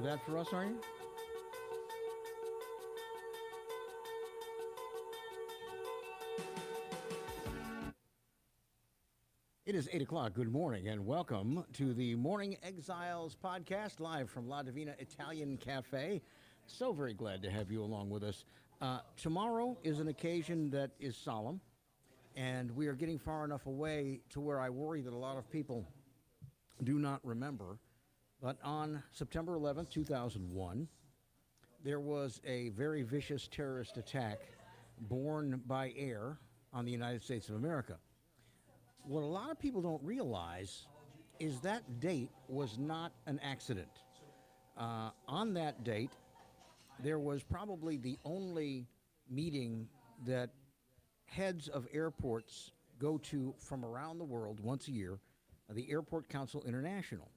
that for us, are you? It is 8 o'clock. Good morning and welcome to the Morning Exiles podcast live from La Divina Italian Cafe. So very glad to have you along with us. Tomorrow is an occasion that is solemn, and we are getting far enough away to where I worry that a lot of people do not remember. But on September 11th, 2001, there was a very vicious terrorist attack borne by air on the United States of America. What a lot of people don't realize is that date was not an accident. On that date, there was probably the only meeting that heads of airports go to from around the world once a year, the Airport Council International.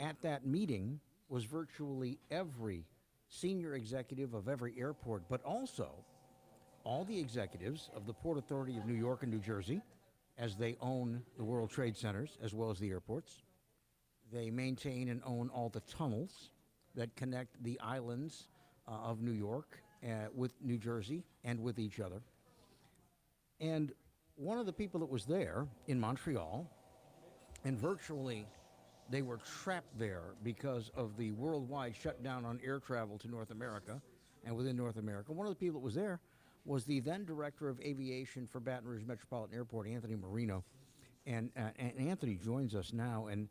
At that meeting was virtually every senior executive of every airport, but also all the executives of the Port Authority of New York and New Jersey, as they own the World Trade Centers as well as the airports. They maintain and own all the tunnels that connect the islands of New York with New Jersey and with each other. And one of the people that was there in Montreal, and virtually they were trapped there because of the worldwide shutdown on air travel to North America and within North America. One of the people that was there was the then director of aviation for Baton Rouge Metropolitan Airport, Anthony Marino. And Anthony joins us now, and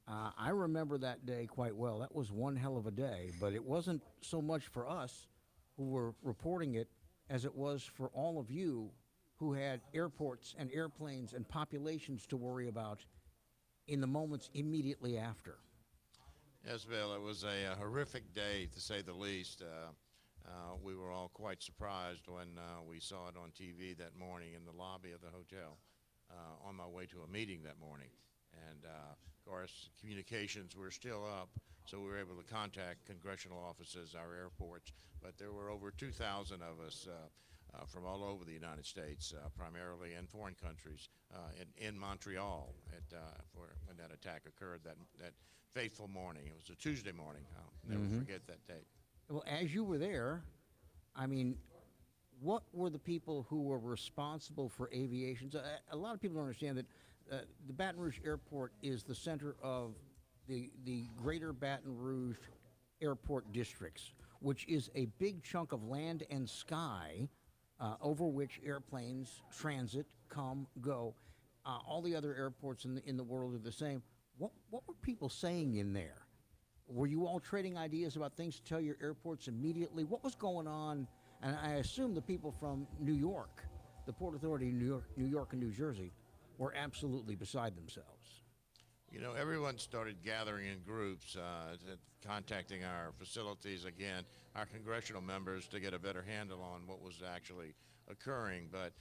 I remember that day quite well. That was one hell of a day, but it wasn't so much for us who were reporting it as it was for all of you who had airports and airplanes and populations to worry about in the moments immediately after. Yes, Bill, it was a horrific day, to say the least. We were all quite surprised when we saw it on TV that morning in the lobby of the hotel on my way to a meeting that morning. And, of course, communications were still up, so we were able to contact congressional offices, our airports. But there were over 2,000 of us from all over the United States, primarily in foreign countries, in Montreal when that attack occurred that fateful morning. It was a Tuesday morning. I'll never forget that date. Well, as you were there, I mean, what were the people who were responsible for aviation? So, a lot of people don't understand that the Baton Rouge Airport is the center of the greater Baton Rouge airport districts, which is a big chunk of land and sky over which airplanes transit, come, go. All the other airports in the world are the same. What were people saying in there? Were you all trading ideas about things to tell your airports immediately? What was going on? And I assume the people from New York, the Port Authority of New York and New Jersey, were absolutely beside themselves. You know, everyone started gathering in groups, contacting our facilities again, our congressional members, to get a better handle on what was actually occurring. But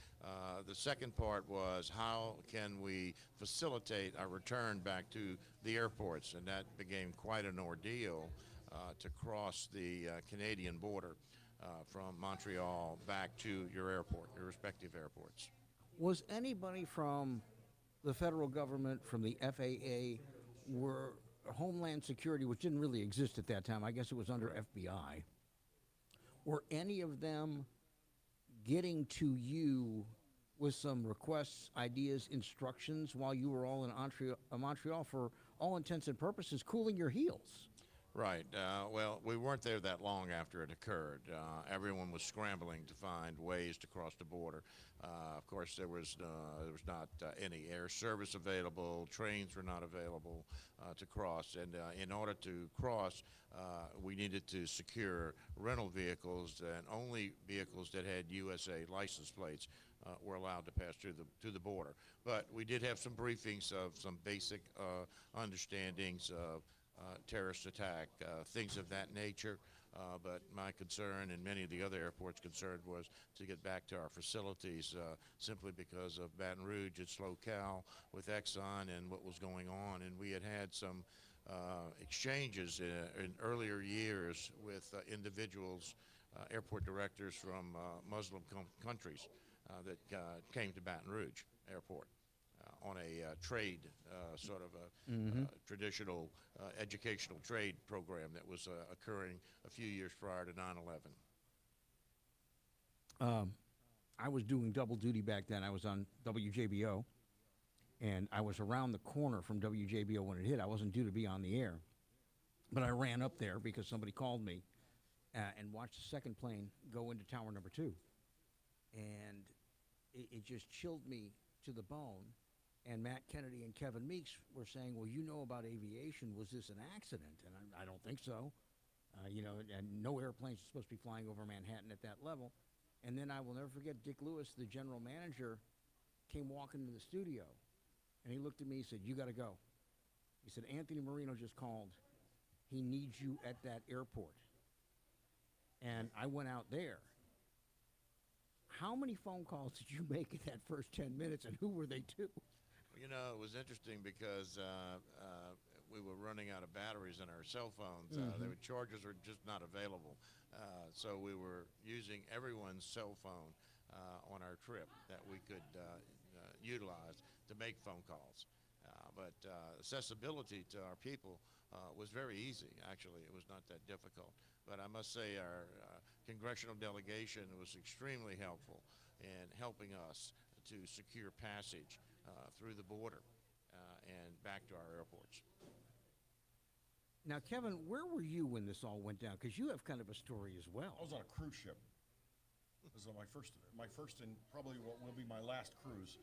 the second part was, how can we facilitate our return back to the airports? And that became quite an ordeal to cross the Canadian border from Montreal back to your airport, your respective airports. Was anybody from the federal government, from the FAA, were Homeland Security, which didn't really exist at that time, I guess it was under FBI, were any of them getting to you with some requests, ideas, instructions while you were all in Montreal, for all intents and purposes, cooling your heels? Right. Well, we weren't there that long after it occurred. Everyone was scrambling to find ways to cross the border. Of course, there was not any air service available. Trains were not available to cross. And in order to cross, we needed to secure rental vehicles, and only vehicles that had USA license plates were allowed to pass through the border. But we did have some briefings of some basic understandings of terrorist attack, things of that nature. But my concern, and many of the other airports' concern, was to get back to our facilities, simply because of Baton Rouge, its locale with Exxon and what was going on. And we had some exchanges in earlier years with individuals, airport directors from Muslim countries that came to Baton Rouge Airport. on a trade, sort of a traditional educational trade program that was occurring a few years prior to 9/11. I was doing double duty back then. I was on WJBO, and I was around the corner from WJBO when it hit. I wasn't due to be on the air, but I ran up there because somebody called me and watched the second plane go into tower number 2. And it just chilled me to the bone. And Matt Kennedy and Kevin Meeks were saying, well, you know about aviation. Was this an accident? And I don't think so. And no airplanes are supposed to be flying over Manhattan at that level. And then I will never forget Dick Lewis, the general manager, came walking into the studio. And he looked at me and said, you got to go. He said, Anthony Marino just called. He needs you at that airport. And I went out there. How many phone calls did you make in that first 10 minutes, and who were they to? You know, it was interesting because we were running out of batteries in our cell phones. Chargers were just not available. So we were using everyone's cell phone on our trip that we could utilize to make phone calls. But accessibility to our people was very easy, actually. It was not that difficult. But I must say our congressional delegation was extremely helpful in helping us to secure passage through the border and back to our airports. Now, Kevin, where were you when this all went down? Because you have kind of a story as well. I was on a cruise ship. This was my first and probably what will be my last cruise,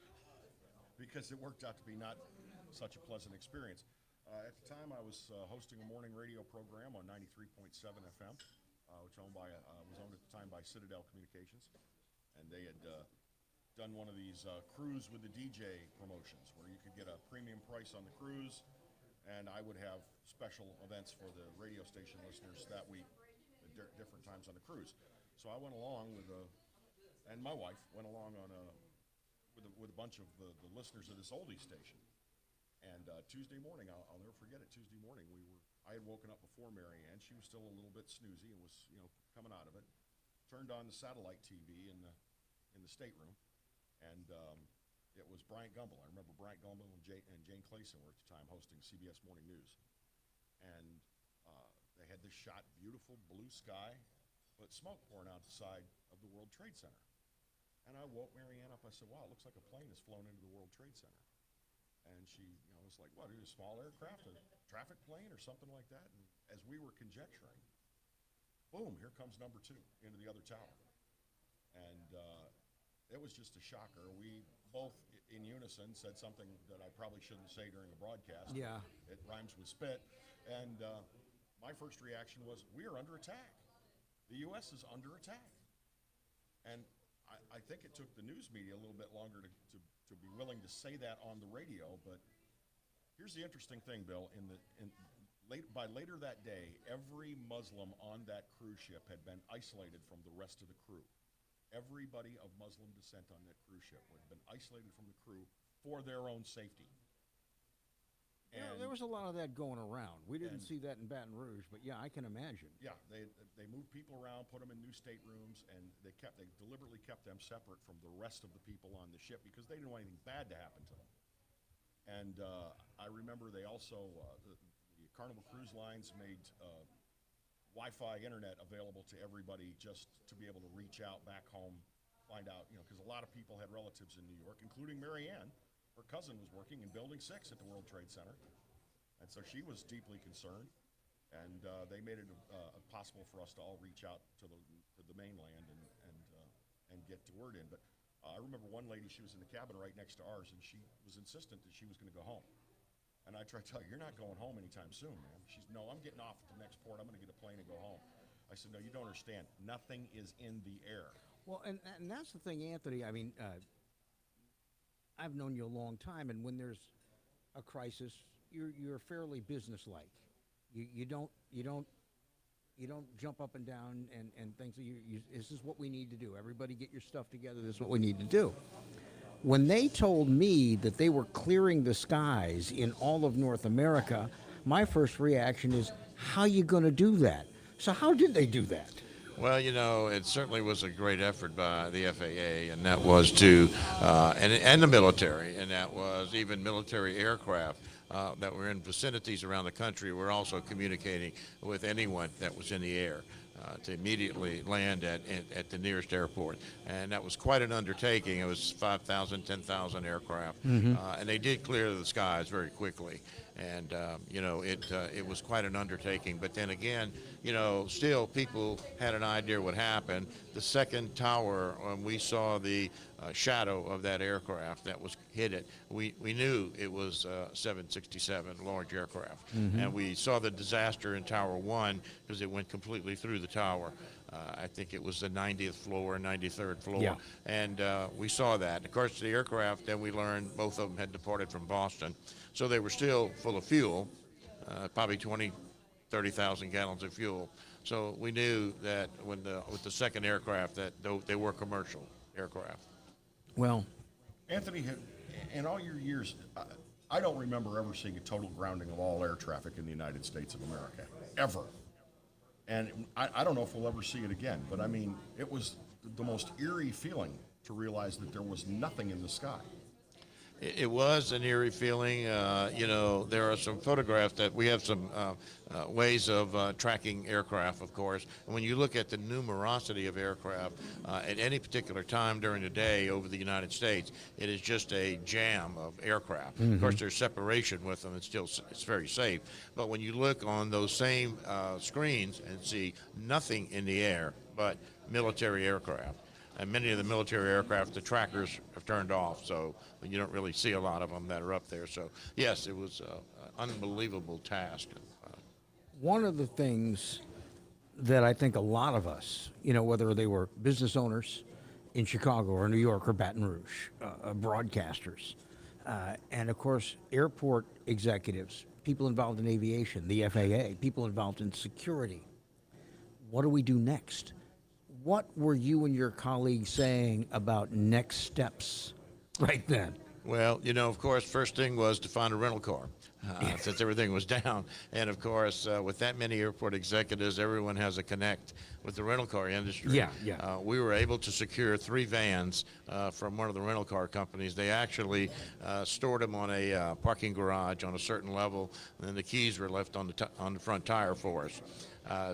because it worked out to be not such a pleasant experience. At the time, I was hosting a morning radio program on 93.7 FM, which was owned at the time by Citadel Communications, and they had done one of these cruise with the DJ promotions, where you could get a premium price on the cruise, and I would have special events for the radio station listeners that week at different times on the cruise. So I went along and my wife went along on with a bunch of the listeners of this oldie station. And Tuesday morning, I'll never forget it. Tuesday morning, I had woken up before Mary Ann. She was still a little bit snoozy and was, coming out of it. Turned on the satellite TV in the stateroom, and it was Bryant Gumbel. I remember Bryant Gumbel and Jane Clayson were at the time hosting CBS Morning News, and they had this shot, beautiful blue sky, but smoke pouring out the side of the World Trade Center. And I woke Mary Ann up. I said, "Wow, it looks like a plane has flown into the World Trade Center." And she, was like, "What? Is it a small aircraft, a traffic plane, or something like that?" And as we were conjecturing, boom! Here comes number 2 into the other tower, and it was just a shocker. We both, in unison, said something that I probably shouldn't say during a broadcast. Yeah, it rhymes with spit. And my first reaction was, "We are under attack. The U.S. is under attack." And I think it took the news media a little bit longer to be willing to say that on the radio. But here's the interesting thing, Bill. By later that day, every Muslim on that cruise ship had been isolated from the rest of the crew. Everybody of Muslim descent on that cruise ship had been isolated from the crew for their own safety. And there was a lot of that going around. We didn't see that in Baton Rouge, but yeah, I can imagine. Yeah, they moved people around, put them in new staterooms, and they deliberately kept them separate from the rest of the people on the ship because they didn't want anything bad to happen to them. And I remember they also, the Carnival Cruise Lines made Wi-Fi internet available to everybody just to be able to reach out back home, find out, because a lot of people had relatives in New York, including Mary Ann. Her cousin was working in Building 6 at the World Trade Center, and so she was deeply concerned, and they made it possible for us to all reach out to the mainland and get the word in. But I remember one lady, she was in the cabin right next to ours, and she was insistent that she was going to go home. And I tried to tell her, "You're not going home anytime soon, man." She's, "No, I'm getting off at the next port. I'm going to get a plane and go home." I said, "No, you don't understand. Nothing is in the air." Well, and that's the thing, Anthony. I mean, I've known you a long time, and when there's a crisis, you're fairly businesslike. You don't jump up and down and things. This is what we need to do. Everybody get your stuff together. This is what we need to do. When they told me that they were clearing the skies in all of North America, my first reaction is, how are you going to do that? So how did they do that? Well, it certainly was a great effort by the FAA, and that was to, and the military, and that was even military aircraft that were in vicinities around the country were also communicating with anyone that was in the air. To immediately land at the nearest airport. And that was quite an undertaking. It was 5,000, 10,000 aircraft. And they did clear the skies very quickly. And, it was quite an undertaking. But then again, still people had an idea what happened. The second tower, when we saw the shadow of that aircraft that was hit it, we knew it was 767, large aircraft. And we saw the disaster in Tower 1 because it went completely through the tower. I think it was the 90th floor, 93rd floor. Yeah. And we saw that. And of course, the aircraft, then we learned both of them had departed from Boston. So they were still full of fuel, probably 20, 30,000 gallons of fuel. So we knew that with the second aircraft that they were commercial aircraft. Well, Anthony, in all your years, I don't remember ever seeing a total grounding of all air traffic in the United States of America, ever. And I don't know if we'll ever see it again, but I mean, it was the most eerie feeling to realize that there was nothing in the sky. It was an eerie feeling. There are some photographs that we have some ways of tracking aircraft, of course. And when you look at the numerosity of aircraft at any particular time during the day over the United States, it is just a jam of aircraft. Of course, there's separation with them. It's very safe. But when you look on those same screens and see nothing in the air but military aircraft, and many of the military aircraft, the trackers have turned off, so you don't really see a lot of them that are up there. So, yes, it was an unbelievable task. one of the things that I think a lot of us, whether they were business owners in Chicago or New York or Baton Rouge, broadcasters, and of course, airport executives, people involved in aviation, the FAA, people involved in security. What do we do next? What were you and your colleagues saying about next steps right then? Well, of course, first thing was to find a rental car since everything was down. And, of course, with that many airport executives, everyone has a connect with the rental car industry. Yeah. We were able to secure 3 vans from one of the rental car companies. They actually stored them on a parking garage on a certain level, and then the keys were left on the front tire for us.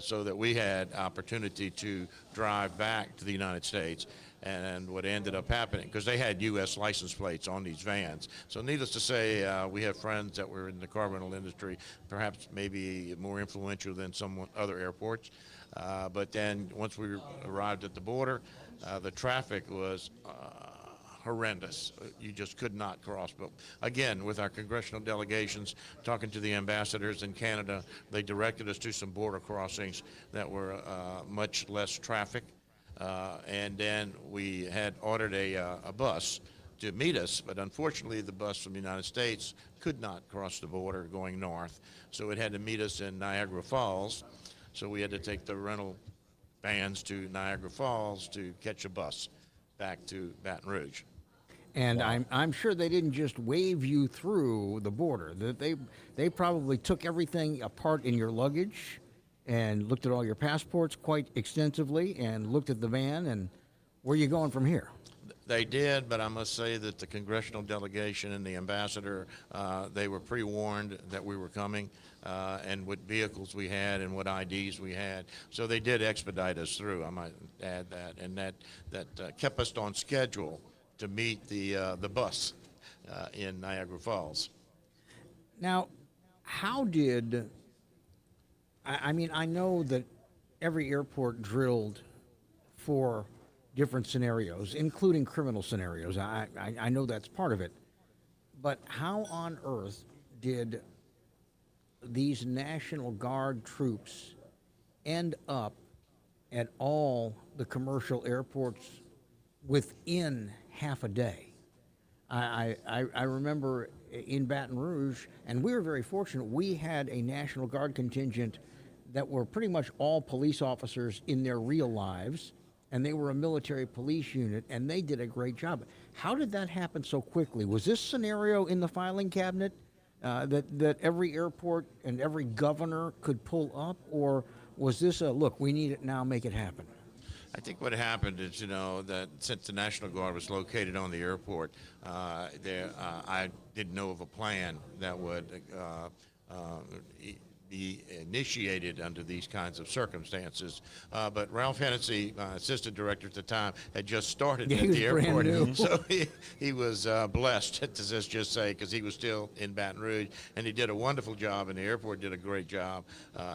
So that we had opportunity to drive back to the United States. And what ended up happening, because they had U.S. license plates on these vans. So needless to say, we have friends that were in the car rental industry, perhaps maybe more influential than some other airports. But then once we arrived at the border, the traffic was horrendous. You just could not cross. But again, with our congressional delegations, talking to the ambassadors in Canada, they directed us to some border crossings that were much less traffic. And then we had ordered a bus to meet us, but unfortunately the bus from the United States could not cross the border going north. So it had to meet us in Niagara Falls. So we had to take the rental vans to Niagara Falls to catch a bus back to Baton Rouge. And wow. I'm sure they didn't just wave you through the border. That they probably took everything apart in your luggage and looked at all your passports quite extensively and looked at the van. And where are you going from here? They did, but I must say that the congressional delegation and the ambassador, they were pre-warned that we were coming and what vehicles we had and what IDs we had. So they did expedite us through, I might add that, and that kept us on schedule to meet the bus in Niagara Falls. Now, how did, I know that every airport drilled for different scenarios, including criminal scenarios. I know that's part of it. But how on earth did these National Guard troops end up at all the commercial airports within half a day? I remember in Baton Rouge, and we were very fortunate, we had a National Guard contingent that were pretty much all police officers in their real lives, and they were a military police unit, and they did a great job. How did that happen so quickly? Was this scenario in the filing cabinet that every airport and every governor could pull up, or Was this a look? We need it now. Make it happen. I think what happened is, that since the National Guard was located on the airport, I didn't know of a plan that would be initiated under these kinds of circumstances. But Ralph Hennessy, assistant director at the time, had just started at the airport. So he was blessed, to just say, because he was still in Baton Rouge, and he did a wonderful job, and the airport did a great job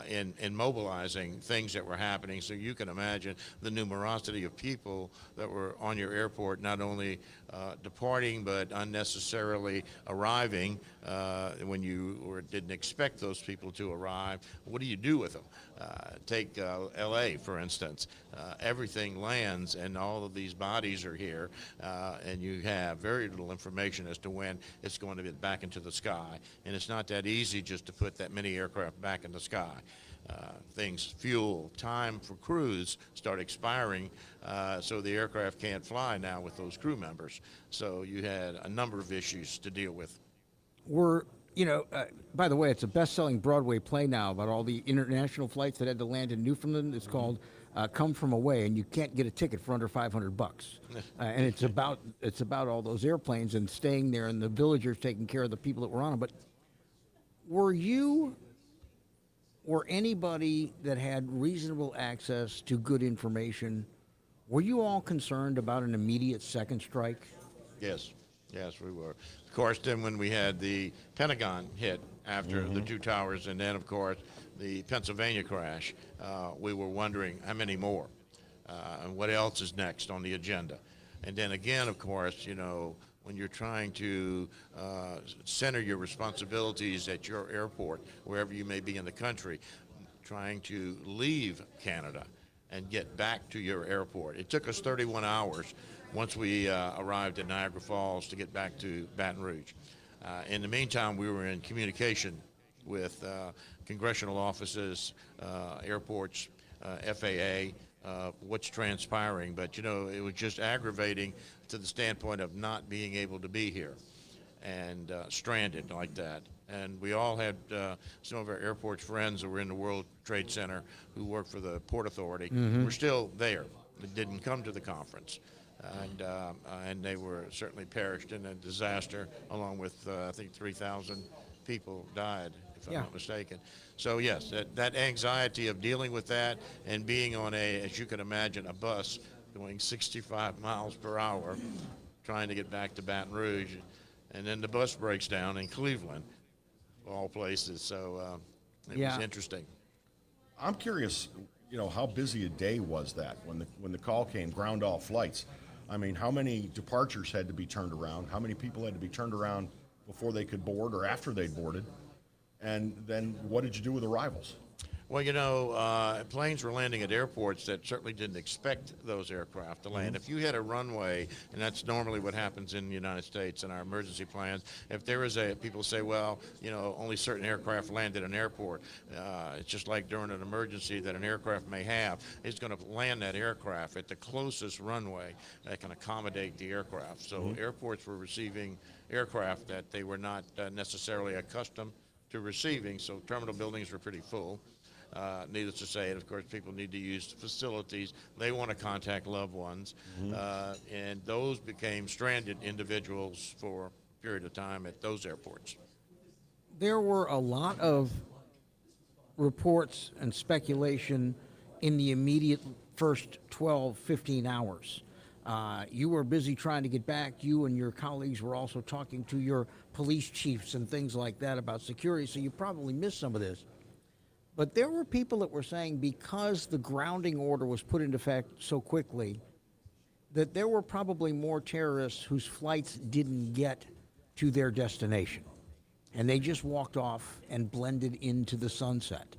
in mobilizing things that were happening. So you can imagine the numerosity of people that were on your airport, not only departing, but unnecessarily arriving when you didn't expect those people to arrive. What do you do with them? Take L.A., for instance. Everything lands, and all of these bodies are here, and you have very little information as to when it's going to get back into the sky. And it's not that easy just to put that many aircraft back in the sky. Fuel, time for crews start expiring, so the aircraft can't fly now with those crew members. So you had a number of issues to deal with. By the way, it's a best-selling Broadway play now about all the international flights that had to land in Newfoundland. It's called Come From Away, and you can't get a ticket for under $500. And it's about all those airplanes and staying there, and the villagers taking care of the people that were on them. But were anybody that had reasonable access to good information, were you all concerned about an immediate second strike? Yes, we were. Of course, then when we had the Pentagon hit after the two towers, and then, of course, the Pennsylvania crash, we were wondering how many more, and what else is next on the agenda. And then again, of course, when you're trying to center your responsibilities at your airport, wherever you may be in the country, trying to leave Canada and get back to your airport. It took us 31 hours once we arrived at Niagara Falls to get back to Baton Rouge. In the meantime, we were in communication with congressional offices, airports, FAA, what's transpiring. But, it was just aggravating to the standpoint of not being able to be here and stranded like that. And we all had some of our airport friends who were in the World Trade Center who worked for the Port Authority. Were still there. They didn't come to the conference. And they were certainly perished in a disaster, along with, I think, 3,000 people died, if I'm not mistaken. So, yes, that anxiety of dealing with that and being on as you can imagine, a bus going 65 miles per hour, trying to get back to Baton Rouge, and then the bus breaks down in Cleveland, of all places. So it was interesting. I'm curious, how busy a day was that when the call came, ground all flights? I mean, how many departures had to be turned around? How many people had to be turned around before they could board or after they'd boarded? And then what did you do with arrivals? Well, planes were landing at airports that certainly didn't expect those aircraft to land. If you had a runway, and that's normally what happens in the United States in our emergency plans, if there is people say, well, only certain aircraft land at an airport. It's just like during an emergency that an aircraft may have. It's going to land that aircraft at the closest runway that can accommodate the aircraft. So airports were receiving aircraft that they were not necessarily accustomed to receiving, so terminal buildings were pretty full. Needless to say, and of course, people need to use facilities. They want to contact loved ones, and those became stranded individuals for a period of time at those airports. There were a lot of reports and speculation in the immediate first 12, 15 hours. You were busy trying to get back. You and your colleagues were also talking to your police chiefs and things like that about security, so you probably missed some of this. But there were people that were saying because the grounding order was put into effect so quickly that there were probably more terrorists whose flights didn't get to their destination. And they just walked off and blended into the sunset.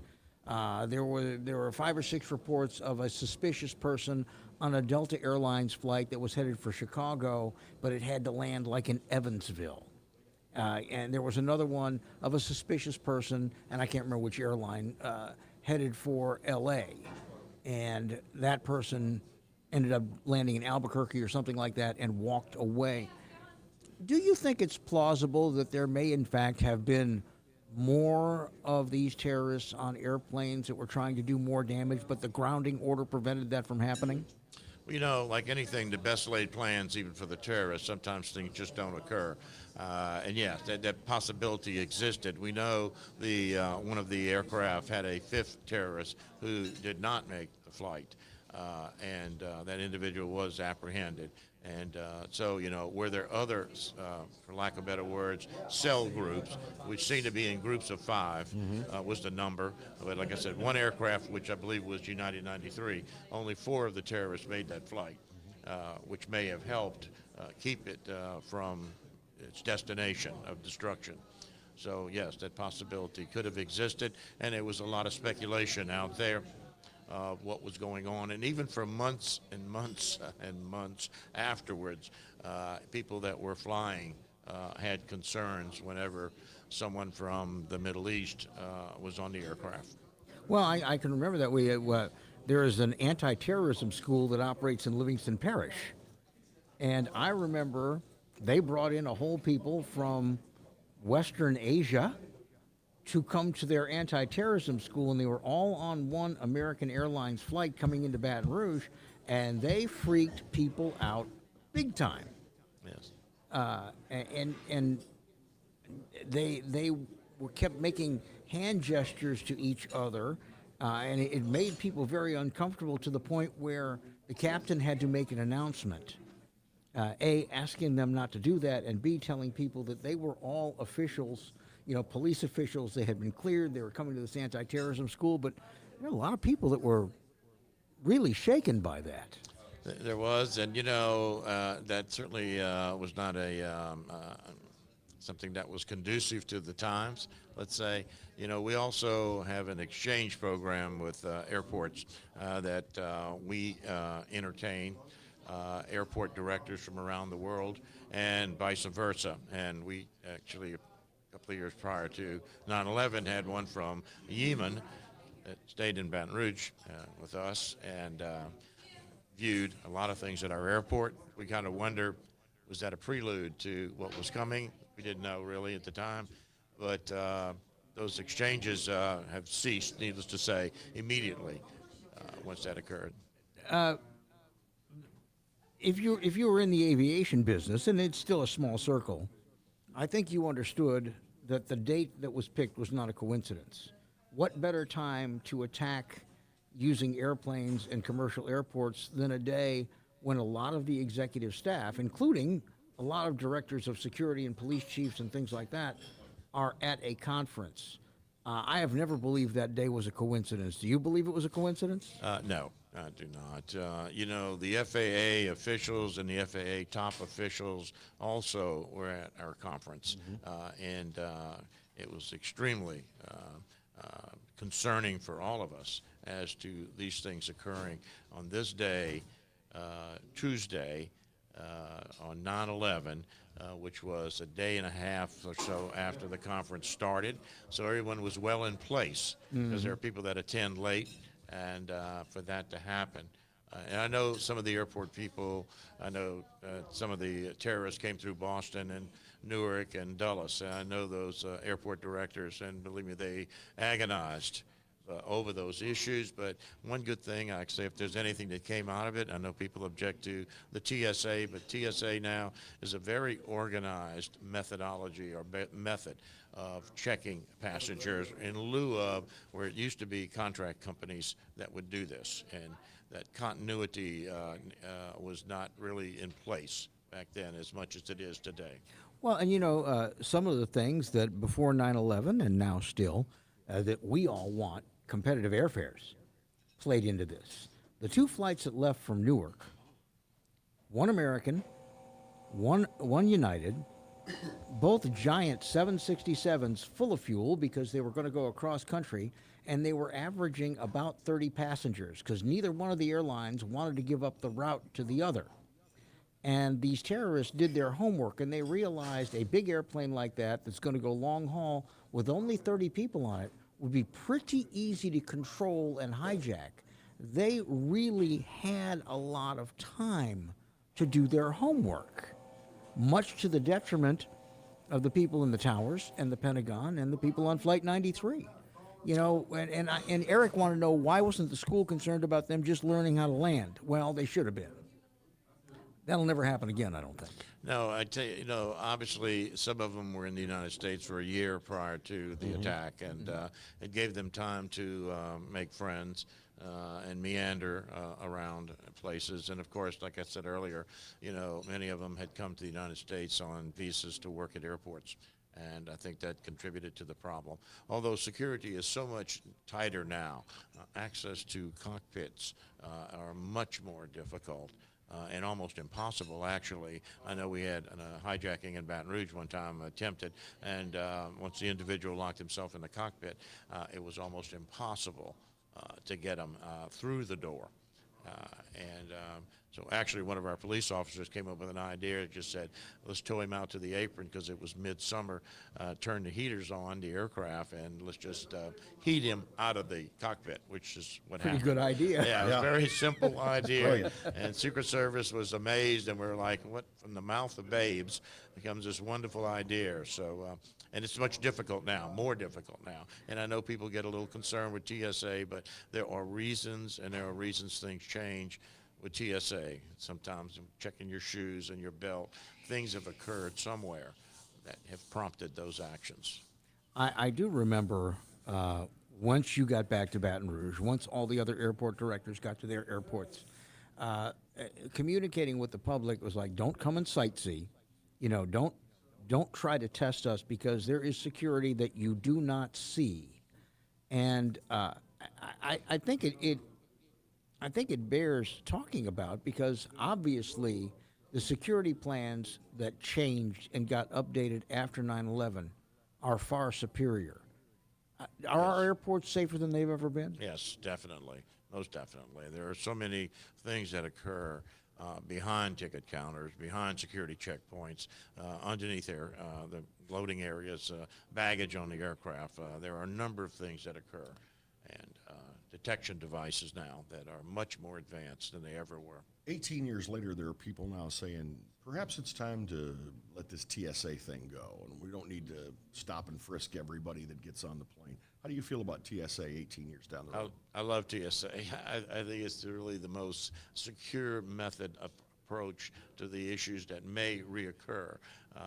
There were 5 or 6 reports of a suspicious person on a Delta Airlines flight that was headed for Chicago, but it had to land like in Evansville. And there was another one of a suspicious person, and I can't remember which airline, headed for L.A. And that person ended up landing in Albuquerque or something like that and walked away. Do you think it's plausible that there may, in fact, have been more of these terrorists on airplanes that were trying to do more damage, but the grounding order prevented that from happening? Well, like anything, the best laid plans, even for the terrorists, sometimes things just don't occur. And yes, that possibility existed. We know the one of the aircraft had a fifth terrorist who did not make the flight, and that individual was apprehended. And so, were there others, for lack of better words, cell groups, which seemed to be in groups of 5, was the number. But like I said, one aircraft, which I believe was United 93, only 4 of the terrorists made that flight, which may have helped keep it from its destination of destruction. So, yes, that possibility could have existed, and there was a lot of speculation out there of what was going on, and even for months and months and months afterwards, people that were flying had concerns whenever someone from the Middle East was on the aircraft. Well, I can remember that there is an anti-terrorism school that operates in Livingston Parish, and I remember they brought in a whole people from Western Asia to come to their anti-terrorism school, and they were all on one American Airlines flight coming into Baton Rouge, and they freaked people out big time. Yes. And they were kept making hand gestures to each other, and it made people very uncomfortable to the point where the captain had to make an announcement. A, asking them not to do that, and B, telling people that they were all officials, police officials. They had been cleared. They were coming to this anti-terrorism school, but there were a lot of people that were really shaken by that. There was, and that certainly was not something that was conducive to the times, let's say. We also have an exchange program with airports that we entertain airport directors from around the world and vice versa. And we actually, a couple of years prior to 9/11, had one from Yemen that stayed in Baton Rouge with us and viewed a lot of things at our airport. We kind of wonder, was that a prelude to what was coming? We didn't know really at the time, but those exchanges have ceased, needless to say, immediately once that occurred. If you were in the aviation business, and it's still a small circle, I think you understood that the date that was picked was not a coincidence. What better time to attack using airplanes and commercial airports than a day when a lot of the executive staff, including a lot of directors of security and police chiefs and things like that, are at a conference? I have never believed that day was a coincidence. Do you believe it was a coincidence? No, I do not. The FAA officials and the FAA top officials also were at our conference, and it was extremely concerning for all of us as to these things occurring on this day, Tuesday, on 9/11, which was a day and a half or so after the conference started. So everyone was well in place because there are people that attend late, and for that to happen. And I know some of the airport people, I know some of the terrorists came through Boston and Newark and Dulles. And I know those airport directors, and believe me, they agonized over those issues. But one good thing, I say, if there's anything that came out of it, I know people object to the TSA, but TSA now is a very organized methodology or method of checking passengers in lieu of where it used to be contract companies that would do this. And that continuity was not really in place back then as much as it is today. Well, and some of the things that before 9/11 and now still that we all want, competitive airfares, played into this. The 2 flights that left from Newark, one American, one United, both giant 767s full of fuel because they were going to go across country, and they were averaging about 30 passengers because neither one of the airlines wanted to give up the route to the other. And these terrorists did their homework, and they realized a big airplane like that that's going to go long haul with only 30 people on it would be pretty easy to control and hijack. They really had a lot of time to do their homework, much to the detriment of the people in the towers and the Pentagon and the people on Flight 93. And Eric wanted to know, why wasn't the school concerned about them just learning how to land? Well, they should have been. That'll never happen again, I don't think. No, I tell you, obviously some of them were in the United States for a year prior to the attack, and it gave them time to make friends and meander around places. And of course, like I said earlier, many of them had come to the United States on visas to work at airports. And I think that contributed to the problem. Although security is so much tighter now, access to cockpits are much more difficult. And almost impossible, actually. I know we had a hijacking in Baton Rouge one time attempted, and once the individual locked himself in the cockpit, it was almost impossible to get him through the door. So actually one of our police officers came up with an idea that just said, let's tow him out to the apron because it was midsummer, turn the heaters on the aircraft, and let's just heat him out of the cockpit, which is what happened. Pretty good idea. Yeah, it was a very simple idea. And Secret Service was amazed, and we were like, what, from the mouth of babes becomes this wonderful idea. So, and it's much difficult now, more difficult now. And I know people get a little concerned with TSA, but there are reasons, and there are reasons things change with TSA. Sometimes checking your shoes and your belt, things have occurred somewhere that have prompted those actions. I do remember once you got back to Baton Rouge, once all the other airport directors got to their airports, communicating with the public was like, don't come and sightsee. Don't try to test us because there is security that you do not see. And I think it bears talking about, because obviously the security plans that changed and got updated after 9/11 are far superior. Are our airports safer than they've ever been? Yes, definitely. Most definitely. There are so many things that occur behind ticket counters, behind security checkpoints, underneath the loading areas, baggage on the aircraft. There are a number of things that occur, and detection devices now that are much more advanced than they ever were. 18 years later, there are people now saying, perhaps it's time to let this TSA thing go, and we don't need to stop and frisk everybody that gets on the plane. How do you feel about TSA 18 years down the road? I love TSA. I think it's really the most secure method approach to the issues that may reoccur.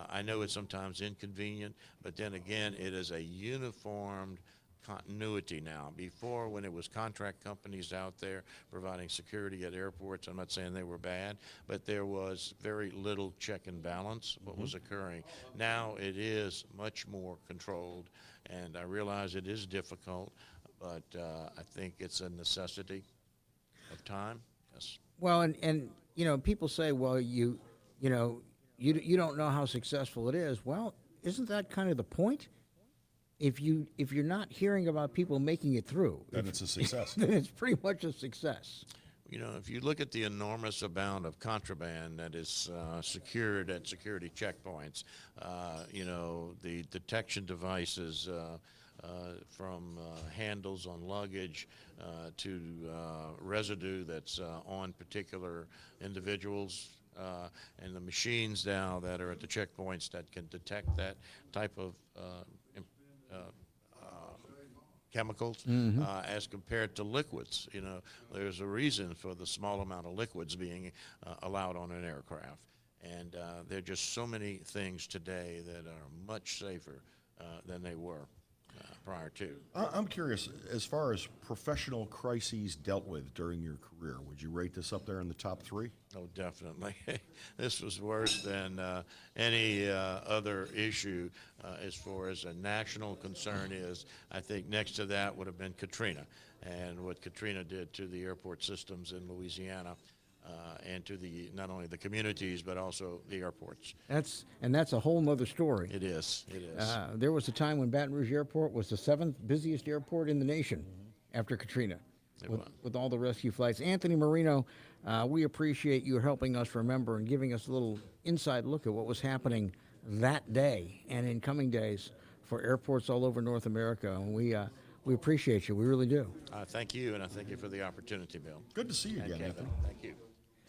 I know it's sometimes inconvenient, but then again, it is a uniformed continuity now. Before, when it was contract companies out there providing security at airports, I'm not saying they were bad, but there was very little check and balance what was occurring. Now it is much more controlled, and I realize it is difficult, but I think it's a necessity of time. Yes. Well, and people say, well, you don't know how successful it is. Well, isn't that kind of the point? If you're not hearing about people making it through, Then it's a success. then it's pretty much a success. If you look at the enormous amount of contraband that is secured at security checkpoints, the detection devices from handles on luggage to residue that's on particular individuals, and the machines now that are at the checkpoints that can detect that type of chemicals as compared to liquids. There's a reason for the small amount of liquids being allowed on an aircraft. And there are just so many things today that are much safer than they were prior to. I'm curious, as far as professional crises dealt with during your career, would you rate this up there in the top 3? Oh, definitely. This was worse than any other issue as far as a national concern is. I think next to that would have been Katrina, and what Katrina did to the airport systems in Louisiana. And to not only the communities, but also the airports. That's a whole nother story. It is. There was a time when Baton Rouge Airport was the 7th busiest airport in the nation after Katrina, with all the rescue flights. Anthony Marino, we appreciate you helping us remember and giving us a little inside look at what was happening that day and in coming days for airports all over North America. And we appreciate you. We really do. Thank you, and I thank you for the opportunity, Bill. Good to see you again, Kevin. Anthony. Thank you.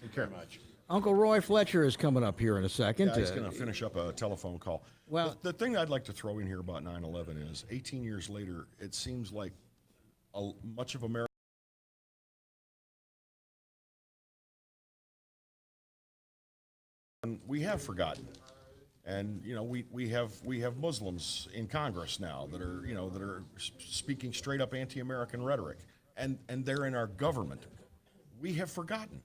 Take care. Very much. Uncle Roy Fletcher is coming up here in a second. Yeah, he's going to finish up a telephone call. Well- the thing I'd like to throw in here about 9/11 is 18 years later, it seems like much of America. We have forgotten, and we have Muslims in Congress now that are speaking straight up anti-American rhetoric, and they're in our government. We have forgotten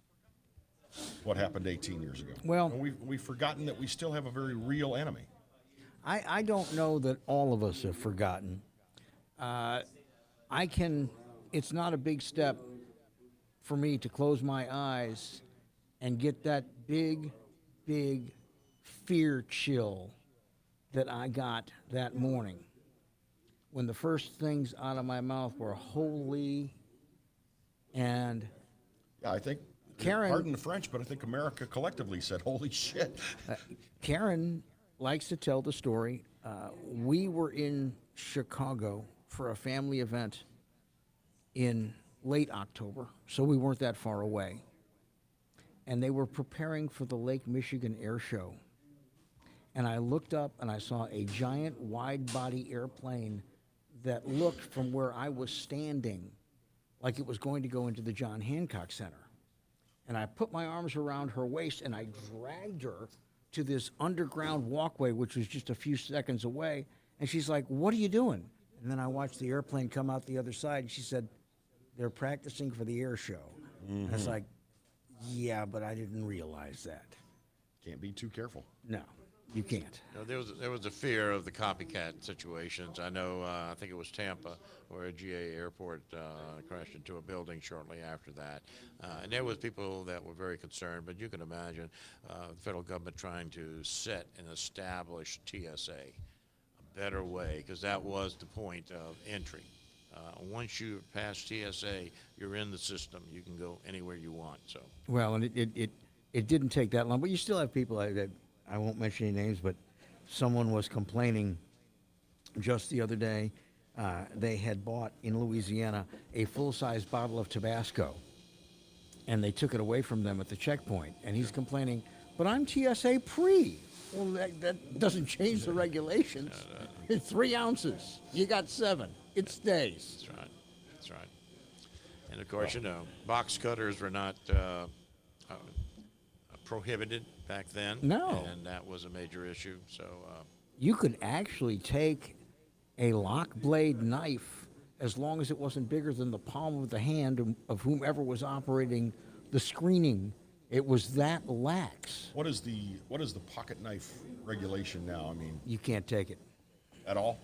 what happened 18 years ago. Well, and we've forgotten that we still have a very real enemy. I don't know that all of us have forgotten. It's not a big step for me to close my eyes and get that big fear chill that I got that morning when the first things out of my mouth were holy and Yeah, I think, Karen- pardon the French, but I think America collectively said, holy shit. Karen likes to tell the story. We were in Chicago for a family event in late October, so we weren't that far away. And they were preparing for the Lake Michigan Air Show. And I looked up and I saw a giant wide-body airplane that looked from where I was standing like it was going to go into the John Hancock Center. And I put my arms around her waist and I dragged her to this underground walkway, which was just a few seconds away. And she's like, "What are you doing?" And then I watched the airplane come out the other side, and she said, "They're practicing for the air show." And it's like, yeah, but I didn't realize that. Can't be too careful. No, you can't. There was a fear of the copycat situations. I know, I think it was Tampa, where a GA airport crashed into a building shortly after that. And there was people that were very concerned, but you can imagine the federal government trying to set and establish TSA, a better way, because that was the point of entry. Once you pass TSA, you're in the system. You can go anywhere you want. So. Well, and it didn't take that long, but you still have people that I won't mention any names, but someone was complaining just the other day. They had bought in Louisiana a full-size bottle of Tabasco, and they took it away from them at the checkpoint. And he's complaining, "But I'm TSA pre." Well, that doesn't change the regulations. It's 3 ounces. You got 7. It stays. That's right. That's right. And of course, box cutters were not prohibited back then. No. And that was a major issue. So. You could actually take a lock blade knife, as long as it wasn't bigger than the palm of the hand of whomever was operating the screening. It was that lax. What is the pocket knife regulation now? I mean, You can't take it. at all?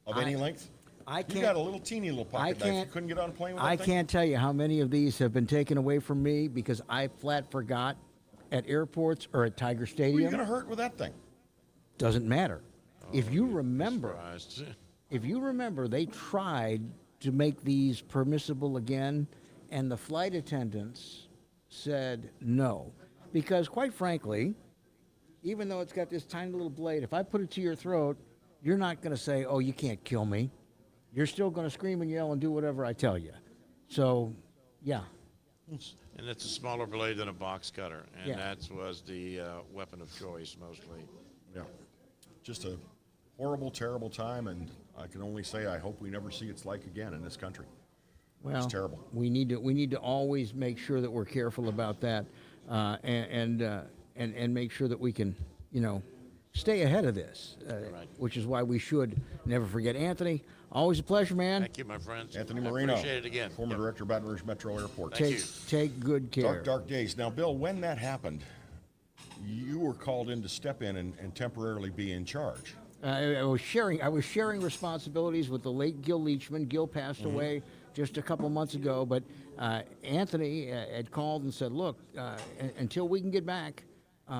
Of any length? I You can't. got a little teeny little pocket knife. You couldn't get on a plane with that I thing? can't tell you how many of these have been taken away from me because I flat forgot at airports or at Tiger Who are you Stadium. going to hurt with that thing? Doesn't matter. If you remember, Surprised. they tried to make these permissible again, and the flight attendants said no. Because quite frankly, even though it's got this tiny little blade, if I put it to your throat, you're not going to say, "Oh, you can't kill me." You're still going to scream and yell and do whatever I tell you. So, yeah. And it's a smaller blade than a box cutter, and Yeah. that was the weapon of choice mostly. Yeah. Just a horrible, terrible time, and I can only say I hope we never see its like again in this country. Well, It's terrible. We need to always make sure that we're careful about that, and make sure that we can, stay ahead of this, Right. which is why we should never forget. Anthony, always a pleasure, man. Thank you, my friends. Anthony I Marino, appreciate it again. former Yep. director of Baton Rouge Metro Airport. Thank Take you. take good care. Dark, dark days. Now, Bill, when that happened, you were called in to step in and temporarily be in charge. I was sharing responsibilities with the late Gil Leachman. Gil passed away just a couple months ago, but Anthony had called and said, "Look, until we can get back,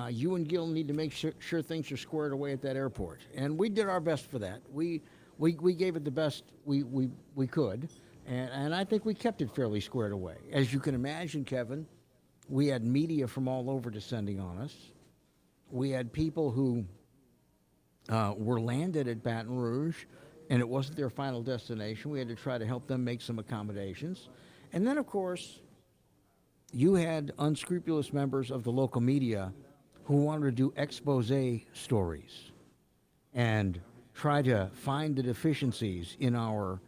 you and Gil need to make sure things are squared away at that airport." And we did our best for that. We gave it the best we could, and I think we kept it fairly squared away. As you can imagine, Kevin, we had media from all over descending on us. We had people who were landed at Baton Rouge, and it wasn't their final destination. We had to try to help them make some accommodations. And then, of course, you had unscrupulous members of the local media who wanted to do expose stories and try to find the deficiencies in our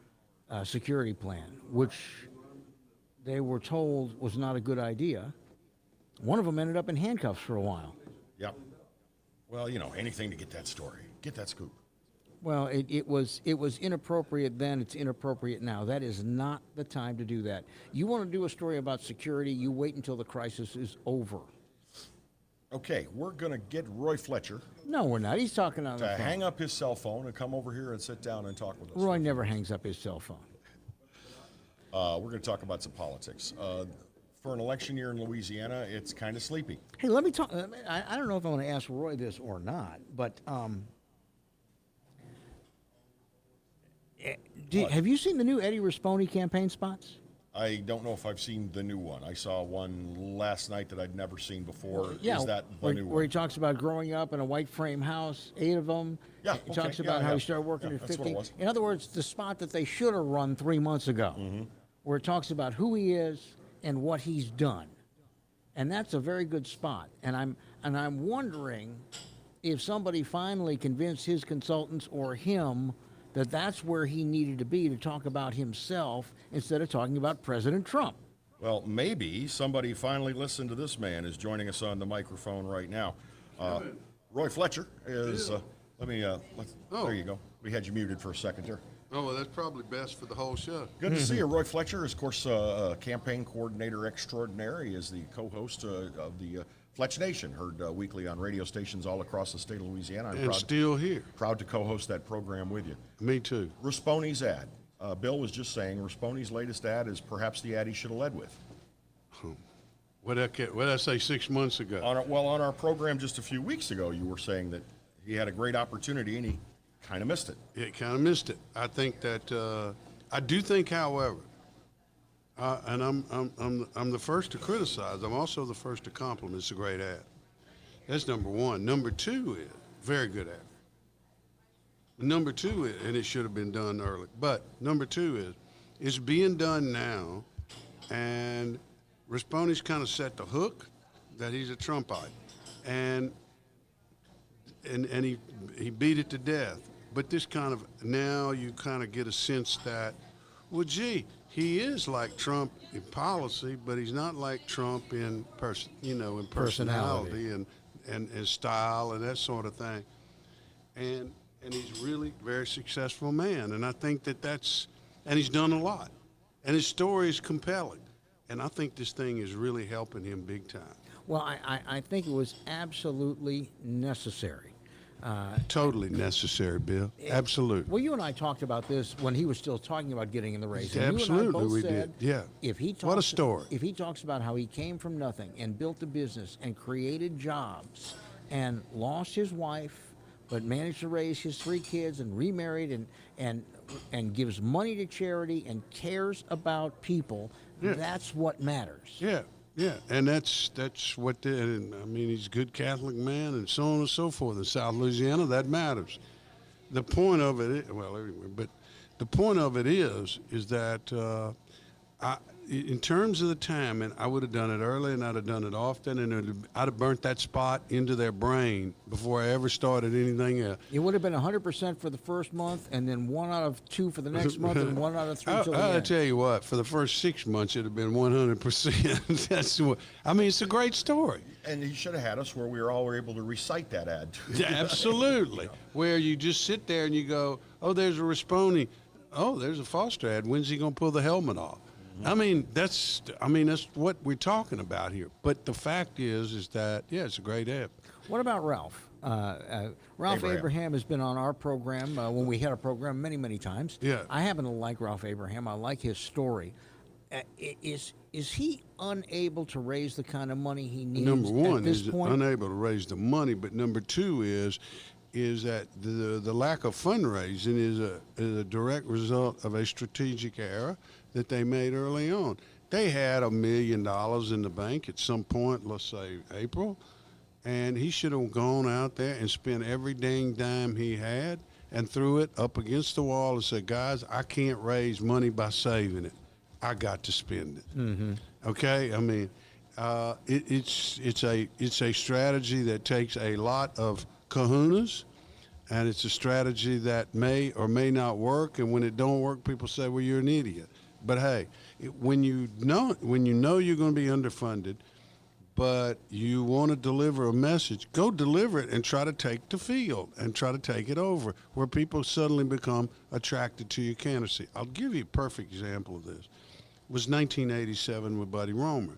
security plan, which they were told was not a good idea. One of them ended up in handcuffs for a while. Yep. Well, anything to get that story, get that scoop. Well, it was inappropriate then. It's inappropriate now. That is not the time to do that. You want to do a story about security, you wait until the crisis is over. Okay, we're going to get Roy Fletcher No, we're not. He's talking on the to phone. hang up his cell phone and come over here and sit down and talk with us. Roy never hangs up his cell phone. We're going to talk about some politics. For an election year in Louisiana, it's kind of sleepy. Hey, let me talk. I don't know if I want to ask Roy this or not, but have you seen the new Eddie Rispone campaign spots? I don't know if I've seen the new one. I saw one last night that I'd never seen before. Yeah, Is that the new where he one? talks about growing up in a white frame house, 8 of them. Yeah, He okay, talks about yeah, how yeah. he started working Yeah, at that's what 50. it was. In other words, the spot that they should have run 3 months ago, where it talks about who he is and what he's done. And that's a very good spot. And I'm wondering if somebody finally convinced his consultants or him that that's where he needed to be to talk about himself instead of talking about President Trump. Well, maybe somebody finally listened to this man is joining us on the microphone right now. Roy Fletcher is, there you go. We had you muted for a second there. Oh, well, that's probably best for the whole show. Good to see you. Roy Fletcher is, of course, campaign coordinator extraordinaire. He is the co-host of the Fletch Nation, heard weekly on radio stations all across the state of Louisiana. And still here. Proud to co-host that program with you. Me too. Rispone's ad. Bill was just saying Rispone's latest ad is perhaps the ad he should have led with. What did I say 6 months ago? On our program just a few weeks ago, you were saying that he had a great opportunity and he kind of missed it. It kind of missed it. I think that I do think, however, and I'm the first to criticize. I'm also the first to compliment. It's a great ad. That's number one. Number two is very good ad. Number two is, and it should have been done early. But number two is, it's being done now, and Rispone's kind of set the hook that he's a Trumpite, and he beat it to death. But this kind of, now you kind of get a sense that, well, gee, he is like Trump in policy, but he's not like Trump in personality and style and that sort of thing. And he's really a very successful man. And I think and he's done a lot. And his story is compelling. And I think this thing is really helping him big time. Well, I think it was absolutely necessary. Totally necessary, Bill. Absolutely. Well, you and I talked about this when he was still talking about getting in the race. And Absolutely, you and I both we said, did. Yeah. If he talks, What a story. If he talks about how he came from nothing and built a business and created jobs and lost his wife, but managed to raise his 3 kids and remarried and gives money to charity and cares about people, that's what matters. Yeah. Yeah, and that's what he's a good Catholic man and so on and so forth. In South Louisiana, that matters. The point of it, but the point of it is that in terms of the timing, I would have done it early and I'd have done it often, and I'd have burnt that spot into their brain before I ever started anything else. It would have been 100% for the first month, and then 1 out of 2 for the next month, and 1 out of 3 till the I'll end. tell you what, for the first 6 months, it'd have been 100%. That's what it's a great story. And he should have had us where we were all able to recite that ad. Yeah, absolutely. Where you just sit there and you go, oh, there's a Rispone. Oh, there's a Foster ad. When's he going to pull the helmet off? That's what we're talking about here. But the fact is that, it's a great ad. What about Ralph? Ralph Abraham has been on our program when we had a program many times. Yeah. I happen to like Ralph Abraham. I like his story. Is he unable to raise the kind of money he needs Number one at this is point? unable to raise the money, but number two is that the lack of fundraising is a direct result of a strategic error that they made early on. They had $1 million in the bank at some point, let's say April, and he should have gone out there and spent every dang dime he had and threw it up against the wall and said, guys, I can't raise money by saving it. I got to spend it. Mm-hmm. Okay? It's a strategy that takes a lot of kahunas, and it's a strategy that may or may not work. And when it don't work, people say, "Well, you're an idiot." But hey, when you know you're going to be underfunded, but you want to deliver a message, go deliver it and try to take the field and try to take it over, where people suddenly become attracted to your candidacy. I'll give you a perfect example of this. It was 1987 with Buddy Roemer.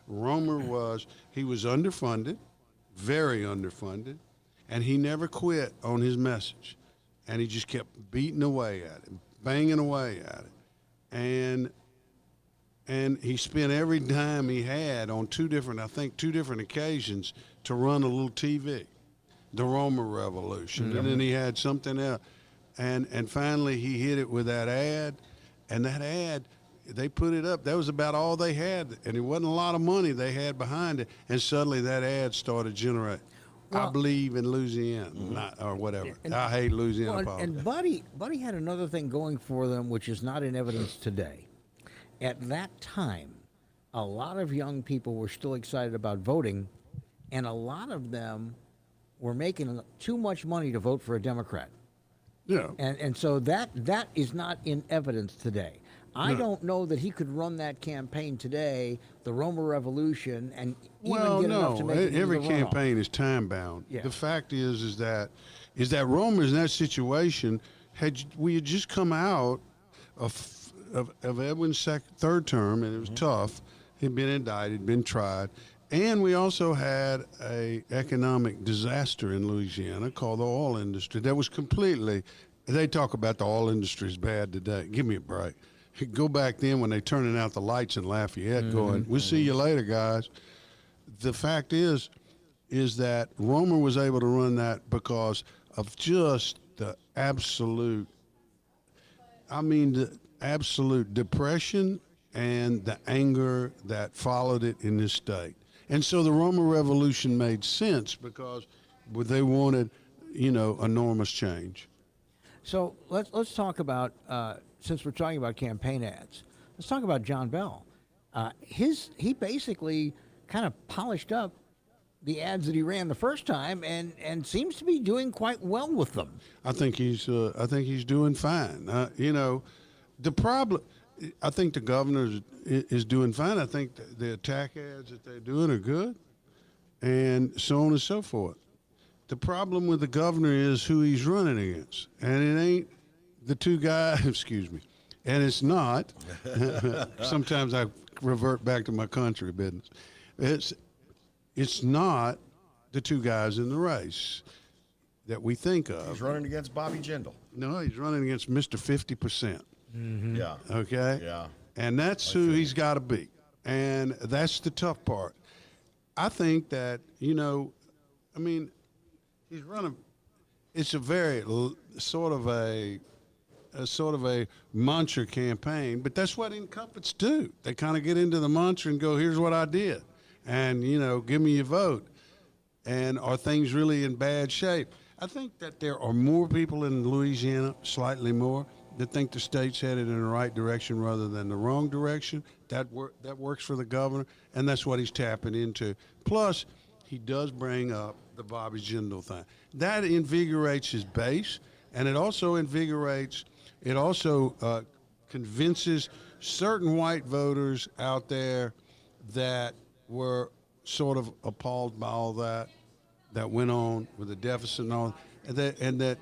Roemer was underfunded, very underfunded, and he never quit on his message. And he just kept beating away at it, banging away at it. And he spent every dime he had on two different occasions to run a little TV, the Roemer Revolution. And then he had something else. And finally he hit it with that ad, and that ad, they put it up. That was about all they had, and it wasn't a lot of money they had behind it. And suddenly that ad started generating. Well, I believe in Louisiana, or whatever. I hate Louisiana politics. And Buddy had another thing going for them, which is not in evidence today. At that time, a lot of young people were still excited about voting, and a lot of them were making too much money to vote for a Democrat. Yeah. And so that is not in evidence today. I don't know that he could run that campaign today, the Roemer Revolution, and even get enough to make it into every the runoff. campaign is time bound. Yeah. The fact is that Roemer's in that situation. We had just come out of Edwin's third term, and it was tough. He'd been indicted, been tried, and we also had a economic disaster in Louisiana called the oil industry. That was completely. They talk about the oil industry is bad today. Give me a break. Go back then when they turning out the lights in Lafayette going, "We'll see you later, guys." The fact is that Roemer was able to run that because of just the absolute depression and the anger that followed it in this state. And so the Roemer Revolution made sense because they wanted, enormous change. So let's talk about, since we're talking about campaign ads, let's talk about John Bell. He basically kind of polished up the ads that he ran the first time and seems to be doing quite well with them. I think he's doing fine. The problem, I think the governor is doing fine. I think the attack ads that they're doing are good, and so on and so forth. The problem with the governor is who he's running against, and it ain't the two guys. Excuse me, and it's not. Sometimes I revert back to my country business. It's not the two guys in the race that we think of. He's running against Bobby Jindal. No, he's running against Mr. 50%. Mm-hmm. Yeah. Okay? Yeah. And that's who he's got to beat. And that's the tough part. I think that, he's running, it's a very sort of a mantra campaign, but that's what incumbents do. They kind of get into the mantra and go, "Here's what I did. And, give me your vote." And are things really in bad shape? I think that there are more people in Louisiana, slightly more, that think the state's headed in the right direction rather than the wrong direction. That works for the governor, and that's what he's tapping into. Plus, he does bring up the Bobby Jindal thing. That invigorates his base, and it also convinces certain white voters out there that were sort of appalled by all that went on with the deficit and all, and that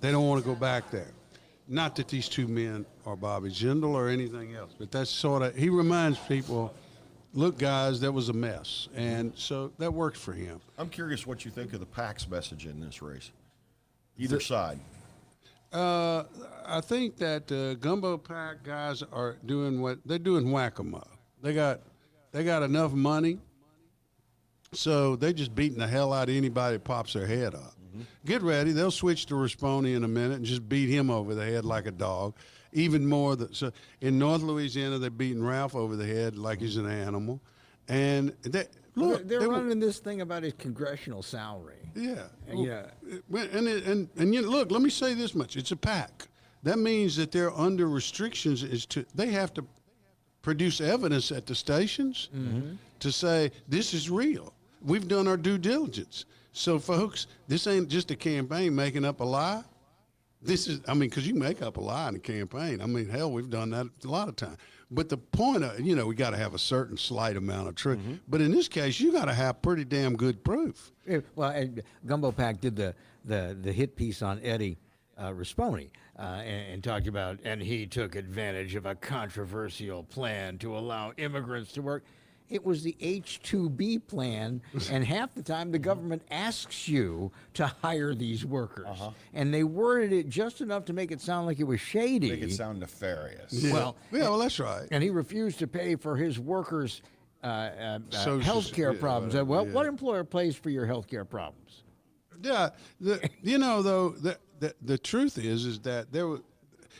they don't want to go back there. Not that these two men are Bobby Jindal or anything else, but that's he reminds people, look, guys, that was a mess, and so that works for him. I'm curious what you think of the PAC's message in this race, either side. I think that Gumbo PAC guys are doing whack-a-mole. They got enough money, so they're just beating the hell out of anybody that pops their head up. Mm-hmm. Get ready, they'll switch to Rasponi in a minute and just beat him over the head like a dog. Even more, so in North Louisiana, they're beating Ralph over the head like he's an animal. And they're running this thing about his congressional salary. Yeah. Yeah. And look, let me say this much. It's a PAC. That means that they're under restrictions they have to produce evidence at the stations to say this is real. We've done our due diligence. So, folks, this ain't just a campaign making up a lie. This is, I mean, because you make up a lie in a campaign. I mean, hell, we've done that a lot of times. But the point of, you know, we got to have a certain slight amount of truth. But in this case, you got to have pretty damn good proof. Yeah, well, and Gumbo Pack did the hit piece on Eddie Risponi and talked about, and he took advantage of a controversial plan to allow immigrants to work. It was the H-2B plan, and half the time the government asks you to hire these workers. And they worded it just enough to make it sound like it was shady. Make it sound nefarious. Yeah. Well, well, that's right. And he refused to pay for his workers' Social health care yeah, problems. whatever, yeah. What employer pays for your health care problems? Yeah, you know, though, the truth is that there was,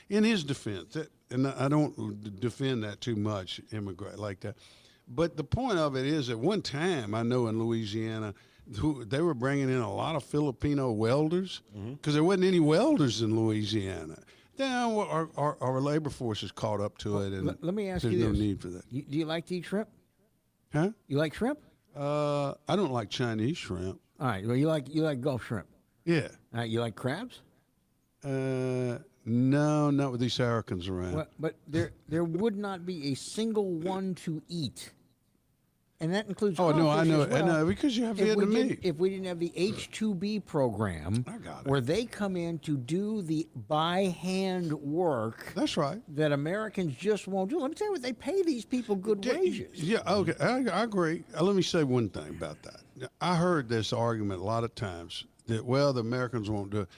in his defense, and I don't defend that too much, immigrant like that, but the point of it is, at one time, I know in Louisiana, they were bringing in a lot of Filipino welders because there wasn't any welders in Louisiana. Now our labor force is caught up to it, and let me ask there's you no this. need for that. Do you like to eat shrimp? Huh? You like shrimp? I don't like Chinese shrimp. All right. Well, you like Gulf shrimp. Yeah. All right. You like crabs? No, not with these hurricanes around. Well, but there would not be a single one to eat, and that includes. Oh, no, I crawfish know, as well. I know, because you have If we Vietnamese. didn't- If we didn't have the H-2B program, I got it. where they come in to do the by hand work That's right. that Americans just won't do. Let me tell you what, they pay these people good wages. Yeah, okay, I agree. Let me say one thing about that. I heard this argument a lot of times that, well, the Americans won't do it.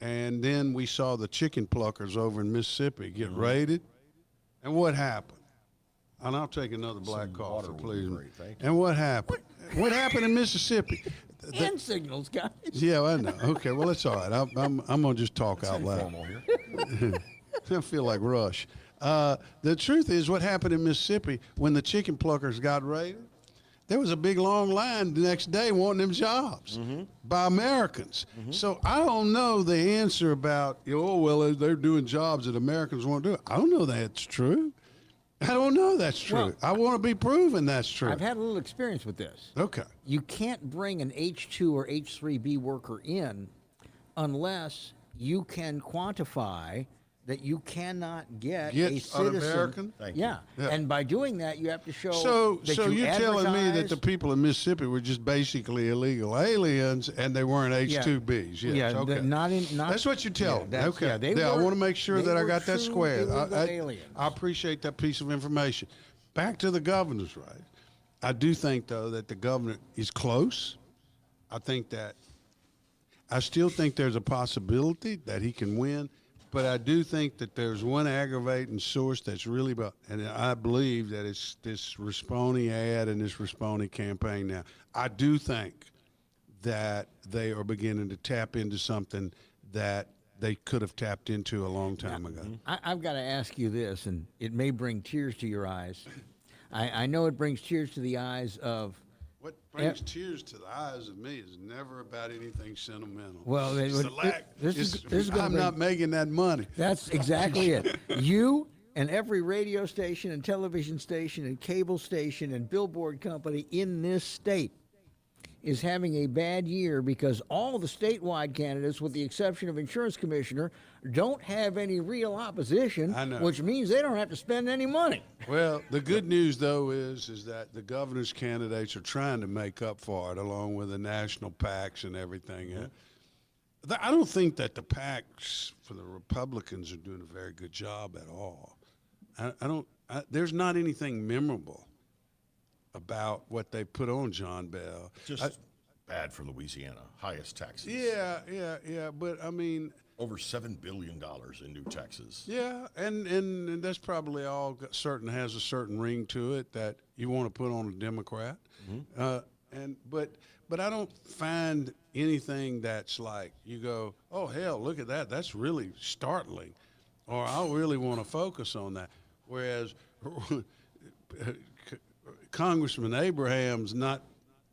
And then we saw the chicken pluckers over in Mississippi get raided. And what happened? And I'll take another black Some coffee, water would be please. great, thank you. And what happened? What happened in Mississippi? Hand signals, guys. Yeah, I know. Okay, well, it's all right. I'm going to just talk out loud. Informal here. I feel like Rush. The truth is, what happened in Mississippi when the chicken pluckers got raided? There was a big long line the next day wanting them jobs by Americans. So I don't know the answer about, oh, well, they're doing jobs that Americans won't do. I don't know that's true. I don't know that's true. Well, I want to be proven that's true. I've had a little experience with this. Okay. You can't bring an H-2 or H-3B worker in unless you can quantify that you cannot get a citizen. un-American? Thank you. Yeah. Yeah. And by doing that, you have to show So that you you're telling me that the advertise- people in Mississippi were just basically illegal aliens and they weren't H-2Bs? Yes, Yeah, okay. not That's what you're telling me. that's- Okay. yeah, they I were- want to make sure they that I were got that true square. illegal aliens. I appreciate that piece of information. Back to the governor's right. I do think, though, that the governor is close. I still think there's a possibility that he can win. But I do think that there's one aggravating source that's really about, and I believe that it's this Risponi ad and this Risponi campaign now. I do think that they are beginning to tap into something that they could have tapped into a long time ago. I've got to ask you this, and it may bring tears to your eyes. I know it brings tears to the eyes of. What brings tears to the eyes of me is never about anything sentimental. Well, It's the lack. this is gonna I'm bring- not making that money. That's exactly it. You and every radio station and television station and cable station and billboard company in this state is having a bad year because all the statewide candidates, with the exception of insurance commissioner, don't have any real opposition, I know. which means they don't have to spend any money. Well, the good news, though, is that the governor's candidates are trying to make up for it, along with the national PACs and everything. I don't think that the PACs for the Republicans are doing a very good job at all. There's not anything memorable about what they put on John Bell. Just bad for Louisiana. Highest taxes. Yeah. But I mean, Over $7 billion in new taxes. yeah, and that's probably all has a certain ring to it that you want to put on a Democrat. But I don't find anything that's like you go, oh hell, look at that. That's really startling, or I really want to focus on that. Whereas Congressman Abraham's not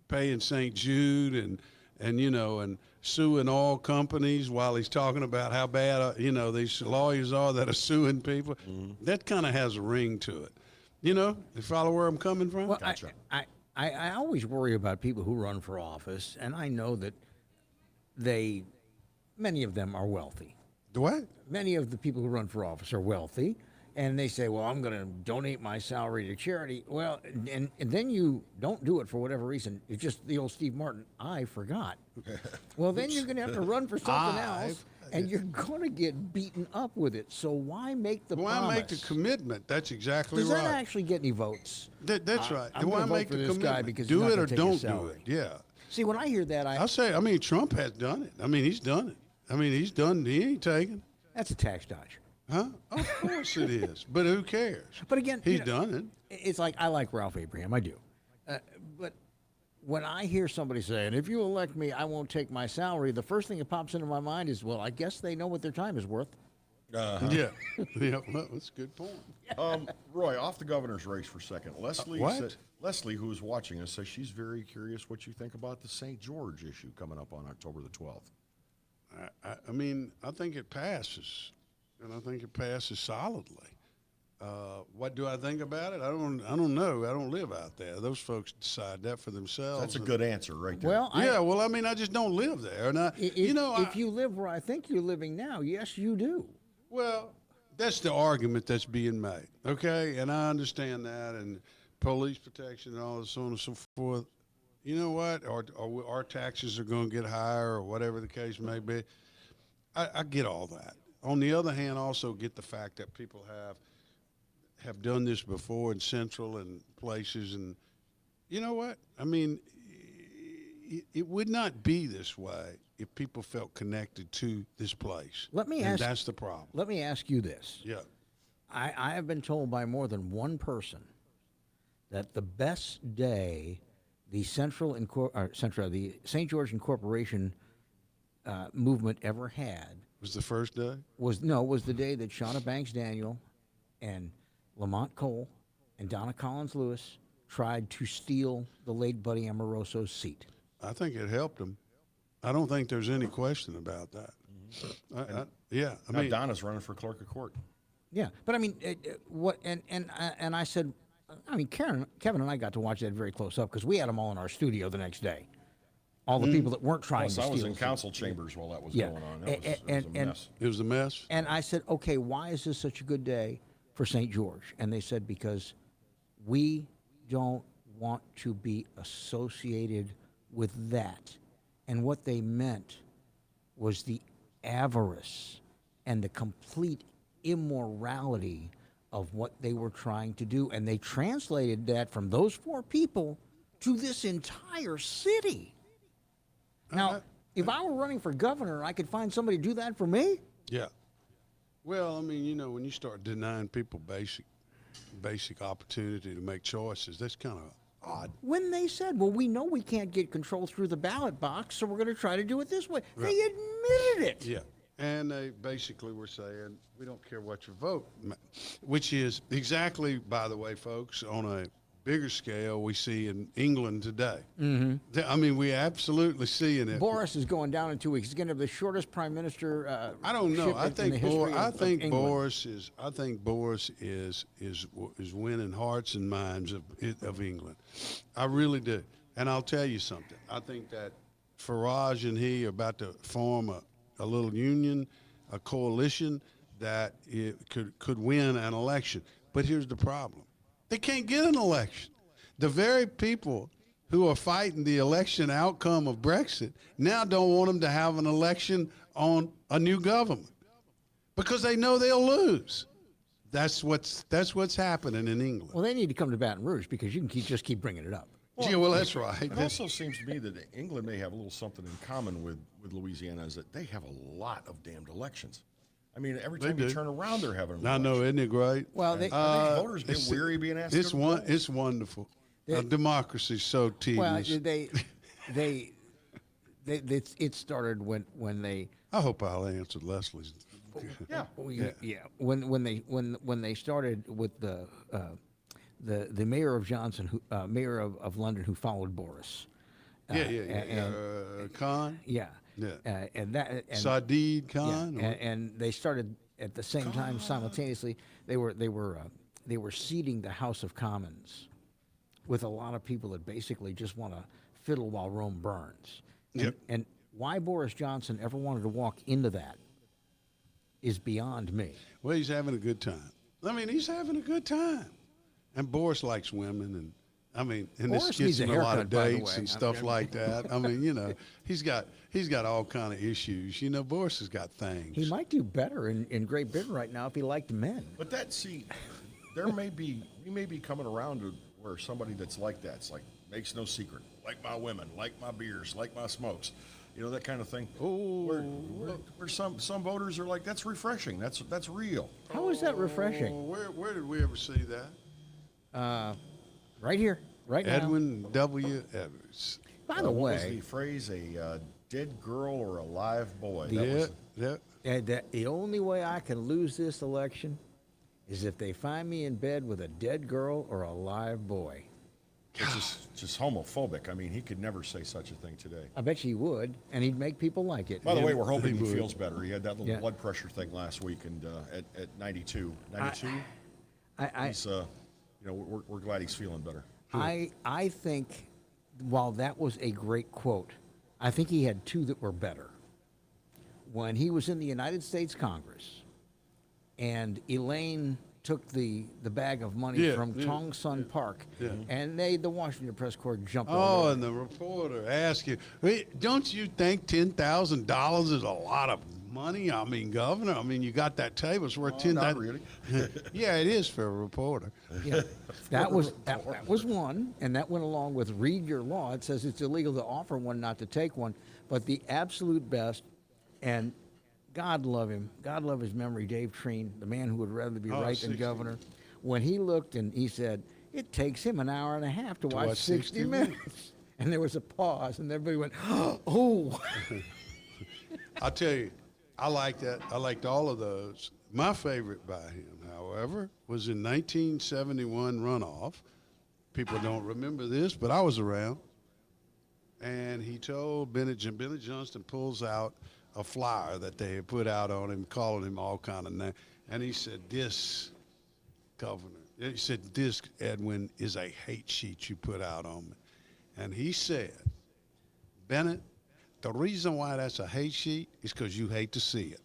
paying St. Jude and suing oil companies while he's talking about how bad these lawyers are that are suing people. That kind of has a ring to it. You know, you follow where I'm coming from? Well, Gotcha. I always worry about people who run for office, and I know that many of them are wealthy. The what? Many of the people who run for office are wealthy, and they say, well, I'm going to donate my salary to charity. Well, and then you don't do it for whatever reason. It's just the old Steve Martin, I forgot. Well, then you're going to have to run for something else, and you're going to get beaten up with it. So why make the promise? Why make the commitment? That's exactly Does right. that actually get any votes? That's right. I'm Why gonna vote make for the this guy commitment? because he's Do not it gonna or take his don't do salary. it. Yeah. See, when I hear that, I'll say, I mean, Trump has done it. I mean, he's done it. I mean, he's done, he ain't taking. that's a tax dodge. Huh? Of course it is. But who cares? But again, He's done it. It's like I like Ralph Abraham, I do. But when I hear somebody saying, if you elect me, I won't take my salary, the first thing that pops into my mind is, well, I guess they know what their time is worth. Yeah. Yeah, well, that's a good point. Roy, off the governor's race for a second. Leslie, What? Leslie, who is watching us, says she's very curious what you think about the St. George issue coming up on October the 12th. I mean, I think it passes, and I think it passes solidly. What do I think about it? I don't know. I don't live out there. Those folks decide that for themselves. That's a good answer right there. Well, Well, I mean, I just don't live there, and if you live where I think you're living now, yes, you do. Well, that's the argument that's being made, okay? And I understand that, and police protection and all this, so on and so forth. You know what? Our taxes are going to get higher, or whatever the case may be. I get all that. On the other hand, also get the fact that people have done this before in Central and places, and you know what? I mean, it would not be this way if people felt connected to this place. That's the problem. Let me ask you this. Yeah. I have been told by more than one person that the best day the the St. George Incorporation movement ever had Was the first day? was the day that Shauna Banks Daniel and Lamont Cole and Donna Collins Lewis tried to steal the late Buddy Amoroso's seat. I think it helped them. I don't think there's any question about that. I Now mean, Donna's running for clerk of court. Yeah, but I mean, and I said, I mean, Kevin and I got to watch that very close up because we had them all in our studio the next day. All the people that weren't trying Plus, to I steal. was in the seat. council chambers while that was Yeah. going on. It was a mess. it was a mess. And I said, okay, why is this such a good day for St. George? And they said, because we don't want to be associated with that. And what they meant was the avarice and the complete immorality of what they were trying to do. And they translated that from those four people to this entire city. Now, if I were running for governor, I could find somebody to do that for me. Yeah. Well, I mean, you know, when you start denying people basic opportunity to make choices, that's kind of odd. When they said, well, we know we can't get control through the ballot box, so we're going to try to do it this way. Right. They admitted it. Yeah. And they basically were saying, we don't care what you vote, which is exactly, by the way, folks, on a bigger scale we see in England today. Mm-hmm. I mean, we absolutely see in it. Boris is going down in 2 weeks. He's going to have the shortest prime minister. I don't know. I think Boris Boris is winning hearts and minds of England. I really do. And I'll tell you something. I think that Farage and he are about to form a little union, a coalition that it could win an election. But here's the problem. They can't get an election. The very people who are fighting the election outcome of Brexit now don't want them to have an election on a new government because they know they'll lose. That's what's happening in England. Well, they need to come to Baton Rouge because you can just keep bringing it up. Yeah, well, that's right. It also seems to me that England may have a little something in common with Louisiana, is that they have a lot of damned elections. I mean, every time you turn around, they're having an I know, isn't it great? Well, I think voters get weary being asked to go to the polls. It's wonderful. Democracy's so tedious. Well, it started when they. I hope I'll answer Leslie's. Yeah. When they started with the mayor of mayor of London who followed Boris. Khan. Yeah. Yeah. And Saeed Khan. Yeah, and they started at the same time simultaneously. They were they were seating the House of Commons with a lot of people that basically just want to fiddle while Rome burns. Yep. And why Boris Johnson ever wanted to walk into that is beyond me. Well, he's having a good time. I mean, he's having a good time. And Boris likes women, and I mean, and Boris this needs gets a him a lot haircut, of by the dates way. and stuff like that. I mean, you know, he's got all kind of issues. You know, Boris has got things. He might do better in Great Britain right now if he liked men. But we may be coming around to where somebody that's like that, it's like, makes no secret, like my women, like my beers, like my smokes, you know, that kind of thing. Where some voters are like, that's refreshing, that's real. How is that refreshing? Where did we ever see that? Right here, right now. Edwin W. Evers. By the What was way, the phrase, a dead girl or a live boy? the only way I can lose this election is if they find me in bed with a dead girl or a live boy. It's just homophobic. I mean, he could never say such a thing today. I bet you he would, and he'd make people like it. By the way, we're hoping he he would. feels better. He had that little Yeah. blood pressure thing last week, and at 92. 92? He's, we're glad he's feeling better. I think, while that was a great quote, I think he had two that were better. When he was in the United States Congress, and Elaine took the bag of money Yeah, from yeah, Tong Sun Park, yeah. and the Washington Press Corps jumped Oh, over. and the reporter asked you, "Wait, don't you think $10,000 is a lot of money? I mean, Governor, I mean, you got that table. It's worth $10,000. Not really. Yeah, it is for a reporter. Yeah, that was one, and that went along with read your law. It says it's illegal to offer one, not to take one. But the absolute best, and God love him, God love his memory, Dave Treen, the man who would rather be right than 60. governor. When he looked and he said, it takes him an hour and a half to watch 60 minutes. And there was a pause, and everybody went, oh. I'll tell you, I like that. I liked all of those. My favorite by him, however, was in 1971 runoff. People don't remember this, but I was around. And he told Billy Johnston pulls out a flyer that they had put out on him, calling him all kind of names. And he said, this, Governor, he said, this, Edwin, is a hate sheet you put out on me. And he said, Bennett, the reason why that's a hate sheet is because you hate to see it.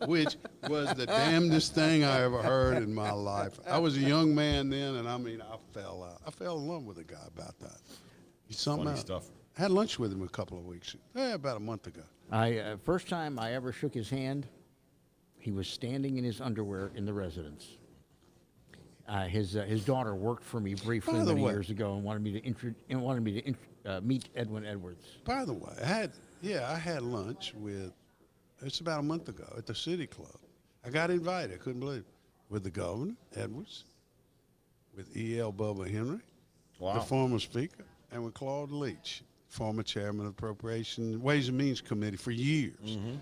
Which was the damnedest thing I ever heard in my life. I was a young man then, and I mean, I fell in love with a guy about that. He's something Funny else. stuff. I had lunch with him a couple of weeks, about a month ago. First time I ever shook his hand, he was standing in his underwear in the residence. His daughter worked for me briefly By the many way- years ago and wanted me to meet Edwin Edwards. By the way, I had lunch with, it's about a month ago at the City Club. I got invited, I couldn't believe it, with the Governor, Edwards, with E.L. Bubba Henry, Wow. the former Speaker, and with Claude Leach, former Chairman of the Appropriations Ways and Means Committee for years. Mm-hmm.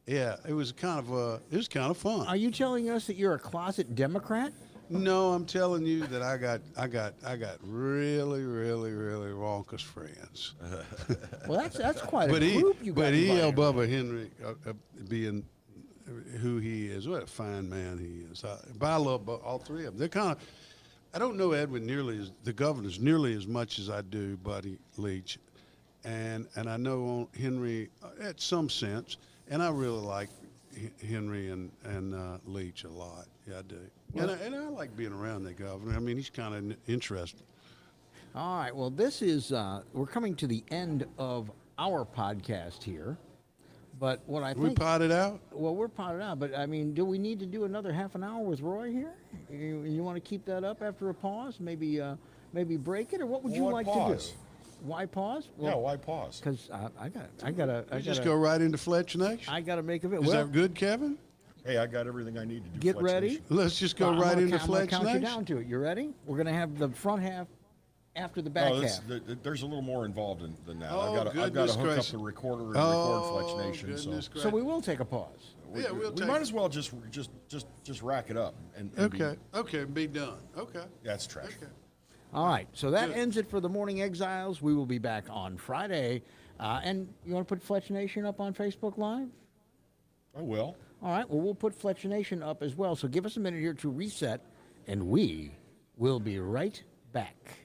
Yeah, it was kind of fun. Are you telling us that you're a closet Democrat? No, I'm telling you that I got really, really, really raucous friends. Well, that's quite a But group you got. but E.L. invited. Bubba Henry, being who he is, what a fine man he is. But I love all three of them. They're kind of. I don't know Edwin the governors nearly as much as I do Buddy Leach, and I know Henry at some sense, and I really like Henry and Leach a lot. Yeah, I do. Well, and I like being around the governor. I mean, he's kind of interesting. All right. Well, this is we're coming to the end of our podcast here. But what I We think, potted out. well, we're potted out. But I mean, do we need to do another half an hour with Roy here? You want to keep that up after a pause? Maybe break it, or what would you Why like pause? to do? Why pause? Yeah, why pause? Because I gotta Just go right into Fletcher Nation. I gotta make a bit. Is Well, that good, Kevin? Hey, I got everything I need to do. get Fletcher ready. Nation. Let's just go I'm right gonna into I'm gonna Fletcher count you Nation. down to it. You ready? We're gonna have the front half after the back No, half. there's a little more involved than that. Oh, I've got to goodness hook up gracious. the recorder and Oh, record Fletch Nation. goodness So gracious. So we will take a pause. Yeah, we'll we take might it. as well just rack it up and Okay. Okay. Be done. Okay. That's trash. Okay. All right, so that Good. ends it for the Morning Exiles. We will be back on Friday. And you want to put Fletch Nation up on Facebook Live? I will. All right, well, we'll put Fletcher Nation up as well. So give us a minute here to reset, and we will be right back.